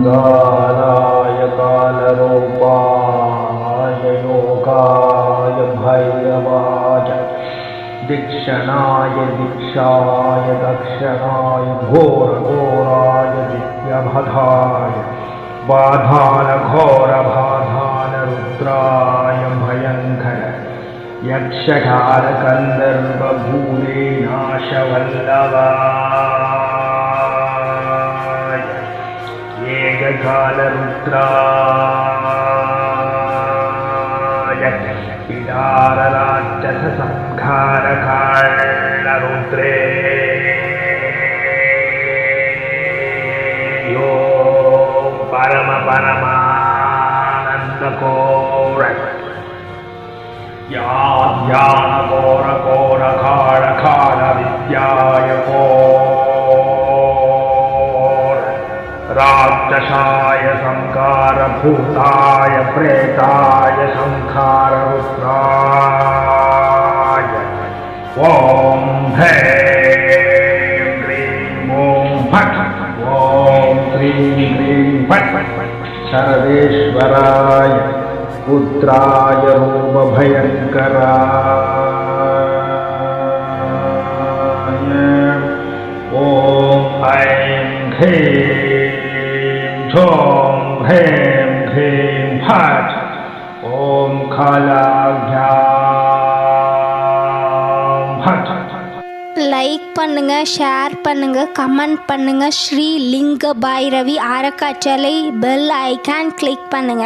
कालाय कालरूपाय योगाय भैरवाय दीक्षणाय दीक्षाय दक्षणाय घोरघोराय दिव्यभधाय बाधान घोरबाधान रुद्राय भयङ्कर यक्षकाल गन्धर्व भूरेनाशवल्लभाय एककाल रुद्राय पिडार राक्षस संहारकाल रुद्रे यो परम परमानंदकोर यान कोर कोर काल काल विद्याय कोर राक्षसाय संकार भूताय प्रेताय संखार रुद्राय ओम ह्रीं क्लीं ओम फट् ओम क्लीं क्लीं फट् सर्वेश्वराय पुत्राय रूप भयंकराय ओम ऐं ह्रीं झों ह्रीं क्लीं फट् ओम कालाभ्यां फट्। லைக் பண்ணுங்க, ஷேர் பண்ணுங்க, கமெண்ட் பண்ணுங்க. ஸ்ரீ லிங்க பைரவி அறக்கட்டளை பெல் ஐகான் கிளிக் பண்ணுங்க.